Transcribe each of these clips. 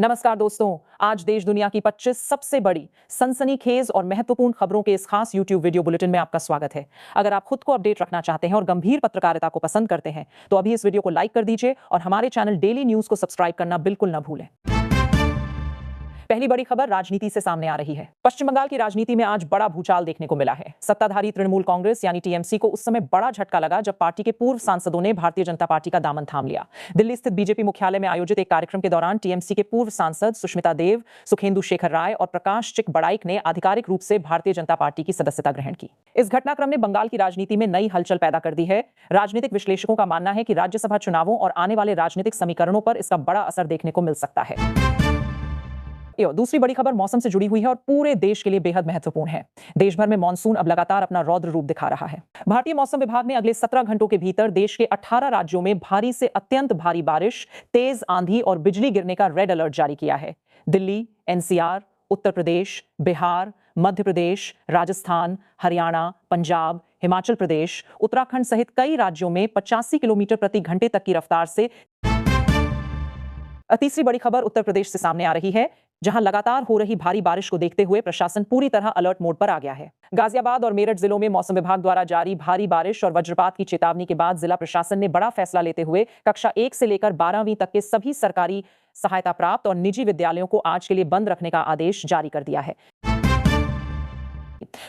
नमस्कार दोस्तों, आज देश दुनिया की 25 सबसे बड़ी सनसनीखेज और महत्वपूर्ण खबरों के इस खास YouTube वीडियो बुलेटिन में आपका स्वागत है। अगर आप खुद को अपडेट रखना चाहते हैं और गंभीर पत्रकारिता को पसंद करते हैं, तो अभी इस वीडियो को लाइक कर दीजिए और हमारे चैनल डेली न्यूज को सब्सक्राइब करना बिल्कुल न भूलें। पहली बड़ी खबर राजनीति से सामने आ रही है। पश्चिम बंगाल की राजनीति में आज बड़ा भूचाल देखने को मिला है। सत्ताधारी तृणमूल कांग्रेस यानी टीएमसी को उस समय बड़ा झटका लगा जब पार्टी के पूर्व सांसदों ने भारतीय जनता पार्टी का दामन थाम लिया। दिल्ली स्थित बीजेपी मुख्यालय में आयोजित एक कार्यक्रम के दौरान टीएमसी के पूर्व सांसद सुष्मिता देव, सुखेंदु शेखर राय और प्रकाश चिक बड़ाइक ने आधिकारिक रूप से भारतीय जनता पार्टी की सदस्यता ग्रहण की। इस घटनाक्रम ने बंगाल की राजनीति में नई हलचल पैदा कर दी है। राजनीतिक विश्लेषकों का मानना है कि राज्यसभा चुनावों और आने वाले राजनीतिक समीकरणों पर इसका बड़ा असर देखने को मिल सकता है। दूसरी बड़ी खबर मौसम से जुड़ी हुई है और पूरे देश के लिए बेहद महत्वपूर्ण है। देश भर में मानसून अब लगातार अपना रौद्र रूप दिखा रहा है। भारतीय मौसम विभाग ने अगले 17 घंटों के भीतर देश के 18 राज्यों में भारी से अत्यंत भारी बारिश, तेज आंधी और बिजली गिरने का रेड अलर्ट जारी किया है। दिल्ली, एनसीआर, उत्तर प्रदेश, बिहार, मध्य प्रदेश, राजस्थान, हरियाणा, पंजाब, हिमाचल प्रदेश, उत्तराखंड सहित कई राज्यों में 85 किलोमीटर प्रति घंटे तक की रफ्तार से। तीसरी बड़ी खबर उत्तर प्रदेश से सामने आ रही है, जहां लगातार हो रही भारी बारिश को देखते हुए प्रशासन पूरी तरह अलर्ट मोड पर आ गया है। गाजियाबाद और मेरठ जिलों में मौसम विभाग द्वारा जारी भारी बारिश और वज्रपात की चेतावनी के बाद जिला प्रशासन ने बड़ा फैसला लेते हुए कक्षा 1 से लेकर 12वीं तक के सभी सरकारी सहायता प्राप्त और निजी विद्यालयों को आज के लिए बंद रखने का आदेश जारी कर दिया है।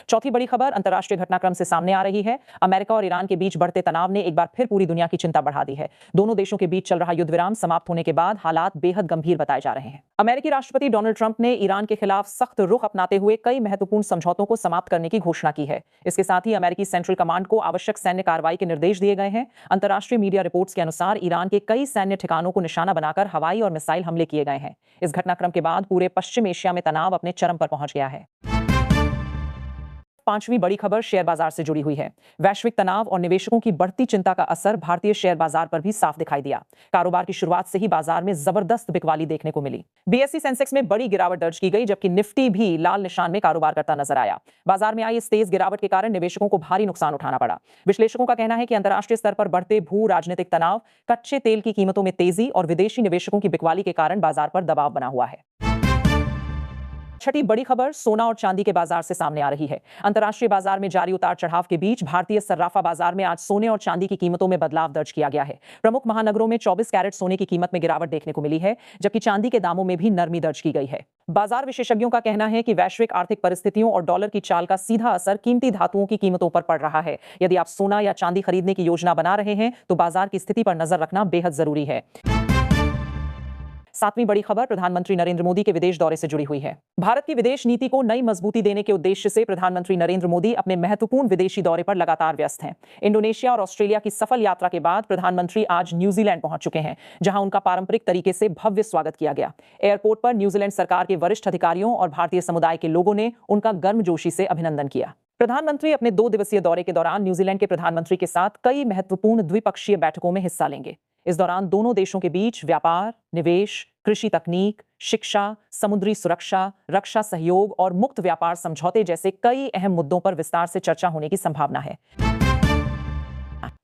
चौथी बड़ी खबर अंतर्राष्ट्रीय घटनाक्रम से सामने आ रही है। अमेरिका और ईरान के बीच बढ़ते तनाव ने एक बार फिर पूरी दुनिया की चिंता बढ़ा दी है। दोनों देशों के बीच चल रहा युद्ध विराम समाप्त होने के बाद हालात बेहद गंभीर बताए जा रहे हैं। अमेरिकी राष्ट्रपति डोनाल्ड ट्रंप ने ईरान के खिलाफ सख्त रुख अपनाते हुए कई महत्वपूर्ण समझौतों को समाप्त करने की घोषणा की है। इसके साथ ही अमेरिकी सेंट्रल कमांड को आवश्यक सैन्य कार्रवाई के निर्देश दिए गए हैं। अंतर्राष्ट्रीय मीडिया रिपोर्ट्स के अनुसार ईरान के कई सैन्य ठिकानों को निशाना बनाकर हवाई और मिसाइल हमले किए गए हैं। इस घटनाक्रम के बाद पूरे पश्चिम एशिया में तनाव अपने चरम पर पहुंच गया है। पांचवी बड़ी खबर शेयर बाजार से जुड़ी हुई है। वैश्विक तनाव और निवेशकों की बढ़ती चिंता का असर भारतीय शेयर बाजार पर भी साफ दिखाई दिया। कारोबार की शुरुआत से ही बाजार में जबरदस्त बिकवाली देखने को मिली। बीएसई सेंसेक्स में बड़ी गिरावट दर्ज की गई, जबकि निफ्टी भी लाल निशान में कारोबार करता नजर आया। बाजार में आई इस तेज गिरावट के कारण निवेशकों को भारी नुकसान उठाना पड़ा। विश्लेषकों का कहना है कि अंतर्राष्ट्रीय स्तर पर बढ़ते भू राजनीतिक तनाव, कच्चे तेल की कीमतों में तेजी और विदेशी निवेशकों की बिकवाली के कारण बाजार पर दबाव बना हुआ है। छठी बड़ी खबर सोना और चांदी के बाजार से सामने आ रही है। अंतर्राष्ट्रीय बाजार में जारी उतार चढ़ाव के बीच भारतीय सर्राफा बाजार में आज सोने और चांदी की कीमतों में बदलाव दर्ज किया गया है। प्रमुख महानगरों में 24 कैरेट सोने की कीमत में गिरावट देखने को मिली है, जबकि चांदी के दामों में भी नरमी दर्ज की गई है। बाजार विशेषज्ञों का कहना है कि वैश्विक आर्थिक परिस्थितियों और डॉलर की चाल का सीधा असर कीमती धातुओं की कीमतों पर पड़ रहा है। यदि आप सोना या चांदी खरीदने की योजना बना रहे हैं, तो बाजार की स्थिति पर नजर रखना बेहद जरूरी है। सातवीं बड़ी खबर प्रधानमंत्री नरेंद्र मोदी के विदेश दौरे से जुड़ी हुई है। भारत की विदेश नीति को नई मजबूती देने के उद्देश्य से प्रधानमंत्री नरेंद्र मोदी अपने महत्वपूर्ण विदेशी दौरे पर लगातार व्यस्त हैं। इंडोनेशिया और ऑस्ट्रेलिया की सफल यात्रा के बाद प्रधानमंत्री आज न्यूजीलैंड पहुंच चुके हैं, जहां उनका पारंपरिक तरीके से भव्य स्वागत किया गया। एयरपोर्ट पर न्यूजीलैंड सरकार के वरिष्ठ अधिकारियों और भारतीय समुदाय के लोगों ने उनका गर्मजोशी से अभिनंदन किया। प्रधानमंत्री अपने 2 दिवसीय दौरे के दौरान न्यूजीलैंड के प्रधानमंत्री के साथ कई महत्वपूर्ण द्विपक्षीय बैठकों में हिस्सा लेंगे। इस दौरान दोनों देशों के बीच व्यापार, निवेश, कृषि तकनीक, शिक्षा, समुद्री सुरक्षा, रक्षा सहयोग और मुक्त व्यापार समझौते जैसे कई अहम मुद्दों पर विस्तार से चर्चा होने की संभावना है।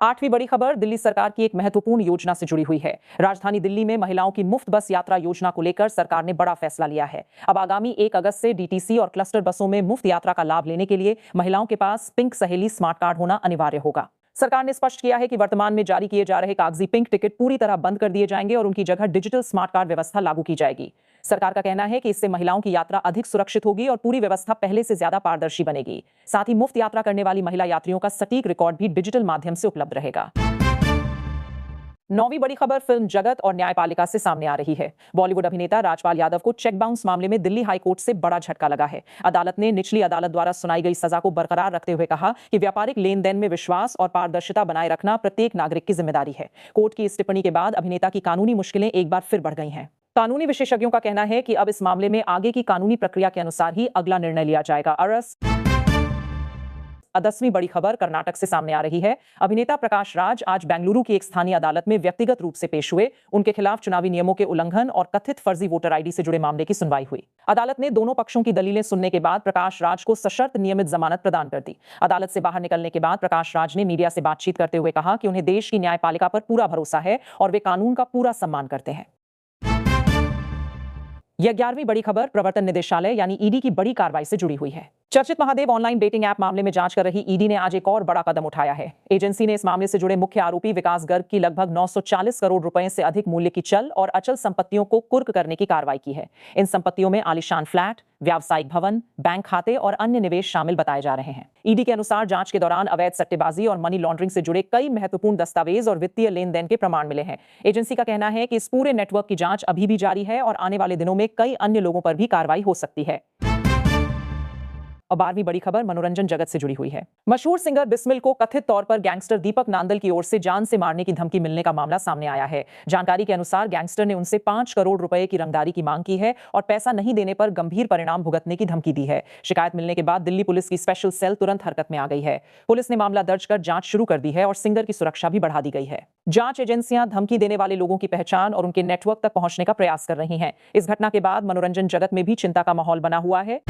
आठवीं बड़ी खबर दिल्ली सरकार की एक महत्वपूर्ण योजना से जुड़ी हुई है। राजधानी दिल्ली में महिलाओं की मुफ्त बस यात्रा योजना को लेकर सरकार ने बड़ा फैसला लिया है। अब आगामी 1 अगस्त से डीटीसी और क्लस्टर बसों में मुफ्त यात्रा का लाभ लेने के लिए महिलाओं के पास पिंक सहेली स्मार्ट कार्ड होना अनिवार्य होगा। सरकार ने स्पष्ट किया है कि वर्तमान में जारी किए जा रहे कागजी पिंक टिकट पूरी तरह बंद कर दिए जाएंगे और उनकी जगह डिजिटल स्मार्ट कार्ड व्यवस्था लागू की जाएगी। सरकार का कहना है कि इससे महिलाओं की यात्रा अधिक सुरक्षित होगी और पूरी व्यवस्था पहले से ज्यादा पारदर्शी बनेगी। साथ ही मुफ्त यात्रा करने वाली महिला यात्रियों का सटीक रिकॉर्ड भी डिजिटल माध्यम से उपलब्ध रहेगा। 9वीं बड़ी खबर फिल्म जगत और न्यायपालिका से सामने आ रही है। बॉलीवुड अभिनेता राजपाल यादव को चेक बाउंस मामले में दिल्ली हाईकोर्ट से बड़ा झटका लगा है। अदालत ने निचली अदालत द्वारा सुनाई गई सजा को बरकरार रखते हुए कहा कि व्यापारिक लेन देन में विश्वास और पारदर्शिता बनाए रखना प्रत्येक नागरिक की जिम्मेदारी है। कोर्ट की इस टिप्पणी के बाद अभिनेता की कानूनी मुश्किलें एक बार फिर बढ़ गई हैं। कानूनी विशेषज्ञों का कहना है कि अब इस मामले में आगे की कानूनी प्रक्रिया के अनुसार ही अगला निर्णय लिया जाएगा। 10वीं बड़ी खबर कर्नाटक से सामने आ रही है। अभिनेता प्रकाश राज आज बेंगलुरु की एक स्थानीय अदालत में व्यक्तिगत रूप से पेश हुए। उनके खिलाफ चुनावी नियमों के उल्लंघन और कथित फर्जी वोटर आईडी से जुड़े मामले की सुनवाई हुई। अदालत ने दोनों पक्षों की दलीलें सुनने के बाद प्रकाश राज को सशर्त नियमित जमानत प्रदान कर दी। अदालत से बाहर निकलने के बाद प्रकाश राज ने मीडिया से बातचीत करते हुए कहा कि उन्हें देश की न्यायपालिका पर पूरा भरोसा है और वे कानून का पूरा सम्मान करते हैं। यह 11वीं बड़ी खबर प्रवर्तन निदेशालय यानी ईडी की बड़ी कार्रवाई से जुड़ी हुई है। चर्चित महादेव ऑनलाइन डेटिंग ऐप मामले में जांच कर रही ईडी ने आज एक और बड़ा कदम उठाया है। एजेंसी ने इस मामले से जुड़े मुख्य आरोपी विकास गर्ग की लगभग 940 करोड़ रुपए से अधिक मूल्य की चल और अचल संपत्तियों को कुर्क करने की कार्रवाई की है। इन संपत्तियों में आलीशान फ्लैट, व्यावसायिक भवन, बैंक खाते और अन्य निवेश शामिल बताए जा रहे हैं। ईडी के अनुसार जांच के दौरान अवैध सट्टेबाजी और मनी लॉन्ड्रिंग से जुड़े कई महत्वपूर्ण दस्तावेज और वित्तीय लेन देन के प्रमाण मिले हैं। एजेंसी का कहना है कि इस पूरे नेटवर्क की जांच अभी भी जारी है और आने वाले दिनों में कई अन्य लोगों पर भी कार्रवाई हो सकती है। और 12वीं बड़ी खबर मनोरंजन जगत से जुड़ी हुई है। मशहूर सिंगर बिस्मिल को कथित तौर पर गैंगस्टर दीपक नांदल की ओर से जान से मारने की धमकी मिलने का मामला सामने आया है। जानकारी के अनुसार गैंगस्टर ने उनसे 5 करोड़ रुपए की रंगदारी की मांग की है और पैसा नहीं देने पर गंभीर परिणाम भुगतने की धमकी दी है। शिकायत मिलने के बाद दिल्ली पुलिस की स्पेशल सेल तुरंत हरकत में आ गई है। पुलिस ने मामला दर्ज कर जांच शुरू कर दी है और सिंगर की सुरक्षा भी बढ़ा दी गई है। जांच एजेंसियां धमकी देने वाले लोगों की पहचान और उनके नेटवर्क तक पहुंचने का प्रयास कर रही हैं। इस घटना के बाद मनोरंजन जगत में भी चिंता का माहौल बना हुआ है।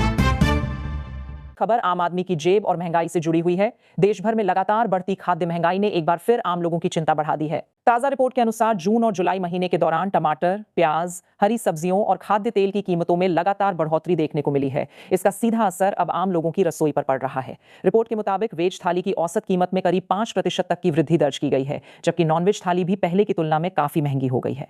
खबर आम आदमी की जेब और महंगाई से जुड़ी हुई है। देश भर में लगातार बढ़ती खाद्य महंगाई ने एक बार फिर आम लोगों की चिंता बढ़ा दी है। ताजा रिपोर्ट के अनुसार जून और जुलाई महीने के दौरान टमाटर, प्याज, हरी सब्जियों और खाद्य तेल की कीमतों में लगातार बढ़ोतरी देखने को मिली है। इसका सीधा असर अब आम लोगों की रसोई पर पड़ रहा है। रिपोर्ट के मुताबिक वेज थाली की औसत कीमत में करीब 5% तक की वृद्धि दर्ज की गई है, जबकि नॉनवेज थाली भी पहले की तुलना में काफी महंगी हो गई है।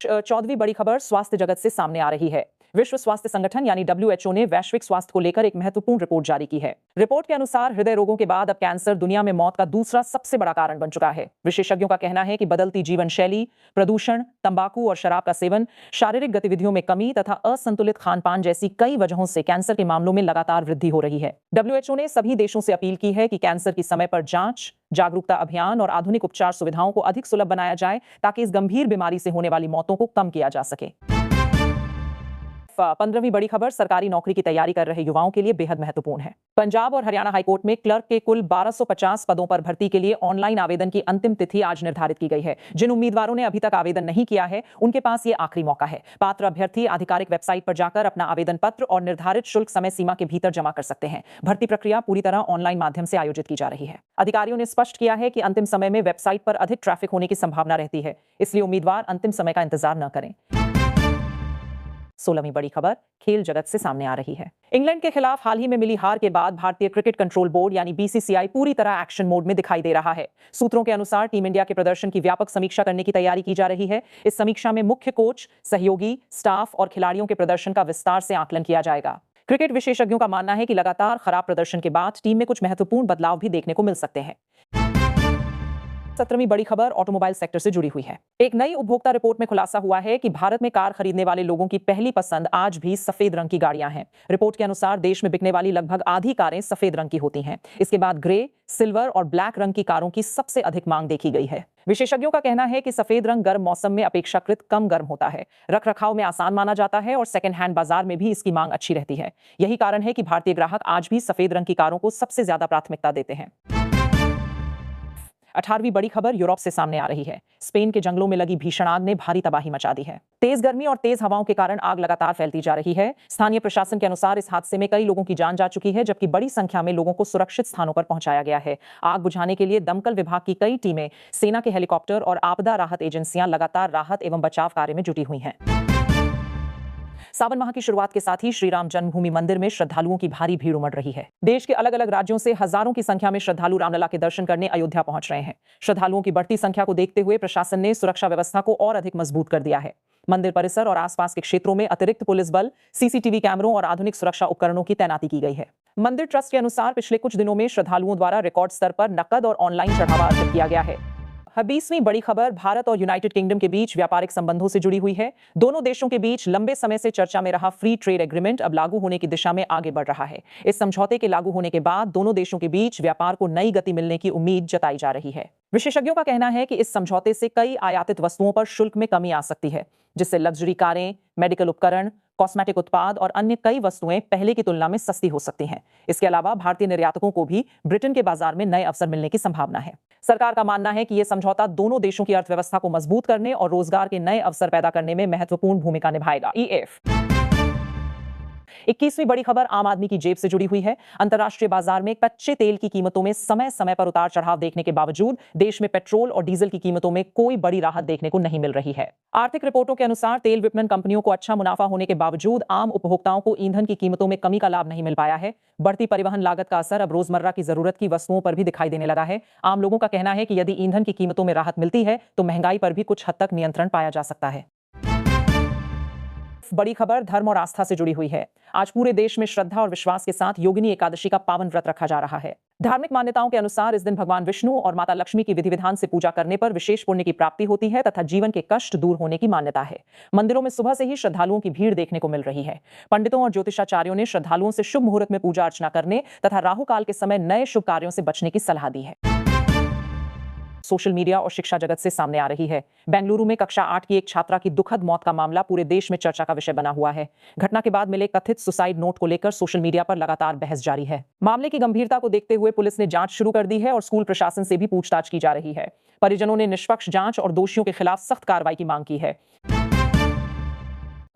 14वीं बड़ी खबर स्वास्थ्य जगत से सामने आ रही है। विश्व स्वास्थ्य संगठन यानी WHO ने वैश्विक स्वास्थ्य को लेकर एक महत्वपूर्ण रिपोर्ट जारी की है। रिपोर्ट के अनुसार हृदय रोगों के बाद अब कैंसर दुनिया में मौत का दूसरा सबसे बड़ा कारण बन चुका है। विशेषज्ञों का कहना है कि बदलती जीवन शैली, प्रदूषण, तंबाकू और शराब का सेवन, शारीरिक गतिविधियों में कमी तथा असंतुलित खान पान जैसी कई वजहों से कैंसर के मामलों में लगातार वृद्धि हो रही है। WHO ने सभी देशों से अपील की है कि कैंसर की समय पर जांच, जागरूकता अभियान और आधुनिक उपचार सुविधाओं को अधिक सुलभ बनाया जाए ताकि इस गंभीर बीमारी से होने वाली मौतों को कम किया जा सके। 15वीं बड़ी खबर सरकारी नौकरी की तैयारी कर रहे युवाओं के लिए बेहद महत्वपूर्ण है। पंजाब और हरियाणा हाईकोर्ट में क्लर्क के कुल 1250 पदों पर भर्ती के लिए ऑनलाइन आवेदन की अंतिम तिथि आज निर्धारित की गई है। जिन उम्मीदवारों ने अभी तक आवेदन नहीं किया है, उनके पास ये आखिरी मौका है। पात्र अभ्यर्थी आधिकारिक वेबसाइट पर जाकर अपना आवेदन पत्र और निर्धारित शुल्क समय सीमा के भीतर जमा कर सकते हैं। भर्ती प्रक्रिया पूरी तरह ऑनलाइन माध्यम से आयोजित की जा रही है। अधिकारियों ने स्पष्ट किया है कि अंतिम समय में वेबसाइट पर अधिक ट्रैफिक होने की संभावना रहती है, इसलिए उम्मीदवार अंतिम समय का इंतजार न करें। 16वीं बड़ी खबर खेल जगत से सामने आ रही है। इंग्लैंड के खिलाफ हाल ही में मिली हार के बाद भारतीय क्रिकेट कंट्रोल बोर्ड यानी BCCI पूरी तरह एक्शन मोड में दिखाई दे रहा है। सूत्रों के अनुसार टीम इंडिया के प्रदर्शन की व्यापक समीक्षा करने की तैयारी की जा रही है। इस समीक्षा में मुख्य कोच, सहयोगी, स्टाफ और खिलाड़ियों के प्रदर्शन का विस्तार से आकलन किया जाएगा। क्रिकेट विशेषज्ञों का मानना है कि लगातार खराब प्रदर्शन के बाद टीम में कुछ महत्वपूर्ण बदलाव भी देखने को मिल सकते हैं। 17वीं बड़ी खबर ऑटोमोबाइल सेक्टर से जुड़ी हुई है। एक नई उपभोक्ता रिपोर्ट में खुलासा हुआ है कि भारत में कार खरीदने वाले लोगों की पहली पसंद आज भी सफेद रंग की गाड़ियां हैं। रिपोर्ट के अनुसार देश में बिकने वाली लगभग आधी कारें सफेद रंग की होती हैं। इसके बाद ग्रे, सिल्वर और ब्लैक रंग की कारों की सबसे अधिक मांग देखी गई है। विशेषज्ञों का कहना है कि सफेद रंग गर्म मौसम में अपेक्षाकृत कम गर्म होता है, रख रखाव में आसान माना जाता है और सेकंड हैंड बाजार में भी इसकी मांग अच्छी रहती है। यही कारण है कि भारतीय ग्राहक आज भी सफेद रंग की कारों को सबसे ज्यादा प्राथमिकता देते हैं। 18वीं बड़ी खबर यूरोप से सामने आ रही है। स्पेन के जंगलों में लगी भीषण आग ने भारी तबाही मचा दी है। तेज गर्मी और तेज हवाओं के कारण आग लगातार फैलती जा रही है। स्थानीय प्रशासन के अनुसार इस हादसे में कई लोगों की जान जा चुकी है, जबकि बड़ी संख्या में लोगों को सुरक्षित स्थानों पर पहुंचाया गया है। आग बुझाने के लिए दमकल विभाग की कई टीमें, सेना के हेलीकॉप्टर और आपदा राहत एजेंसियां लगातार राहत एवं बचाव कार्य में जुटी हुई हैं। सावन माह की शुरुआत के साथ ही श्री राम जन्मभूमि मंदिर में श्रद्धालुओं की भारी भीड़ उमड़ रही है। देश के अलग अलग राज्यों से हजारों की संख्या में श्रद्धालु रामलला के दर्शन करने अयोध्या पहुंच रहे हैं। श्रद्धालुओं की बढ़ती संख्या को देखते हुए प्रशासन ने सुरक्षा व्यवस्था को और अधिक मजबूत कर दिया है। मंदिर परिसर और आसपास के क्षेत्रों में अतिरिक्त पुलिस बल, CCTV कैमरों और आधुनिक सुरक्षा उपकरणों की तैनाती की गई है। मंदिर ट्रस्ट के अनुसार पिछले कुछ दिनों में श्रद्धालुओं द्वारा रिकॉर्ड स्तर पर नकद और ऑनलाइन चढ़ावा अर्पित किया गया है। 20वीं बड़ी खबर भारत और यूनाइटेड किंगडम के बीच व्यापारिक संबंधों से जुड़ी हुई है। दोनों देशों के बीच लंबे समय से चर्चा में रहा फ्री ट्रेड एग्रीमेंट अब लागू होने की दिशा में आगे बढ़ रहा है। इस समझौते के लागू होने के बाद दोनों देशों के बीच व्यापार को नई गति मिलने की उम्मीद जताई जा रही है। विशेषज्ञों का कहना है कि इस समझौते से कई आयातित वस्तुओं पर शुल्क में कमी आ सकती है, जिससे लग्जरी कारें, मेडिकल उपकरण, कॉस्मेटिक उत्पाद और अन्य कई वस्तुएं पहले की तुलना में सस्ती हो सकती हैं। इसके अलावा भारतीय निर्यातकों को भी ब्रिटेन के बाजार में नए अवसर मिलने की संभावना है। सरकार का मानना है कि यह समझौता दोनों देशों की अर्थव्यवस्था को मजबूत करने और रोजगार के नए अवसर पैदा करने में महत्वपूर्ण भूमिका निभाएगा। 21वीं बड़ी खबर आम आदमी की जेब से जुड़ी हुई है। अंतर्राष्ट्रीय बाजार में कच्चे तेल की कीमतों में समय समय पर उतार चढ़ाव देखने के बावजूद देश में पेट्रोल और डीजल की कीमतों में कोई बड़ी राहत देखने को नहीं मिल रही है। आर्थिक रिपोर्टों के अनुसार तेल विपणन कंपनियों को अच्छा मुनाफा होने के बावजूद आम उपभोक्ताओं को ईंधन की कीमतों में कमी का लाभ नहीं मिल पाया है। बढ़ती परिवहन लागत का असर अब रोजमर्रा की जरूरत की वस्तुओं पर भी दिखाई देने लगा है। आम लोगों का कहना है कि यदि ईंधन की कीमतों में राहत मिलती है तो महंगाई पर भी कुछ हद तक नियंत्रण पाया जा सकता है। बड़ी खबर धर्म और आस्था से जुड़ी हुई है। आज पूरे देश में श्रद्धा और विश्वास के साथ योगिनी एकादशी का पावन व्रत रखा जा रहा है। धार्मिक मान्यताओं के अनुसार इस दिन भगवान विष्णु और माता लक्ष्मी की विधि विधान से पूजा करने पर विशेष पुण्य की प्राप्ति होती है तथा जीवन के कष्ट दूर होने की मान्यता है। मंदिरों में सुबह से ही श्रद्धालुओं की भीड़ देखने को मिल रही है। पंडितों और ज्योतिषाचार्यों ने श्रद्धालुओं से शुभ मुहूर्त में पूजा अर्चना करने तथा राहु काल के समय नए शुभ कार्यों से बचने की सलाह दी है। सोशल मीडिया और शिक्षा जगत से सामने आ रही है। बेंगलुरु में कक्षा 8 की एक छात्रा की दुखद मौत का मामला पूरे देश में चर्चा का विषय बना हुआ है। घटना के बाद मिले कथित सुसाइड नोट को लेकर सोशल मीडिया पर लगातार बहस जारी है। मामले की गंभीरता को देखते हुए पुलिस ने जांच शुरू कर दी है और स्कूल प्रशासन से भी पूछताछ की जा रही है। परिजनों ने निष्पक्ष जांच और दोषियों के खिलाफ सख्त कार्रवाई की मांग की है।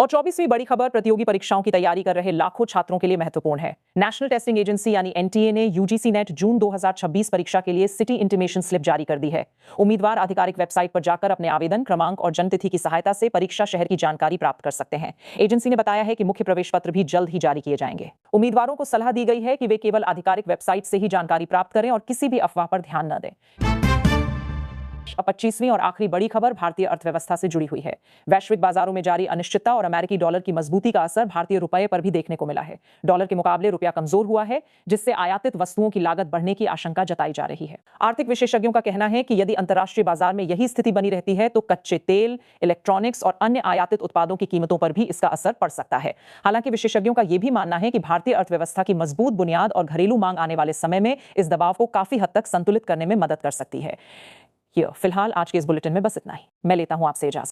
और 24वीं बड़ी खबर प्रतियोगी परीक्षाओं की तैयारी कर रहे लाखों छात्रों के लिए महत्वपूर्ण है। नेशनल टेस्टिंग एजेंसी यानी एनटीए ने यूजीसी नेट जून 2026 परीक्षा के लिए सिटी इंटीमेशन स्लिप जारी कर दी है। उम्मीदवार आधिकारिक वेबसाइट पर जाकर अपने आवेदन क्रमांक और जन्मतिथि की सहायता से परीक्षा शहर की जानकारी प्राप्त कर सकते हैं। एजेंसी ने बताया है कि मुख्य प्रवेश पत्र भी जल्द ही जारी किए जाएंगे। उम्मीदवारों को सलाह दी गई है कि वे केवल आधिकारिक वेबसाइट से ही जानकारी प्राप्त करें और किसी भी अफवाह पर ध्यान न दें। 25वीं और आखिरी बड़ी खबर भारतीय अर्थव्यवस्था से जुड़ी हुई है। वैश्विक बाजारों में जारी अनिश्चितता और अमेरिकी डॉलर की मजबूती का असर भारतीय रुपये पर भी देखने को मिला है। डॉलर के मुकाबले रुपया कमजोर हुआ है, जिससे आयातित वस्तुओं की लागत बढ़ने की आशंका जताई जा रही है। आर्थिक विशेषज्ञों का कहना है कि यदि अंतर्राष्ट्रीय बाजार में यही स्थिति बनी रहती है तो कच्चे तेल, इलेक्ट्रॉनिक्स और अन्य आयातित उत्पादों की कीमतों पर भी इसका असर पड़ सकता है। हालांकि विशेषज्ञों का यह भी मानना है कि भारतीय अर्थव्यवस्था की मजबूत बुनियाद और घरेलू मांग आने वाले समय में इस दबाव को काफी हद तक संतुलित करने में मदद कर सकती है। फिलहाल आज के इस बुलेटिन में बस इतना ही। मैं लेता हूं आपसे इजाजत।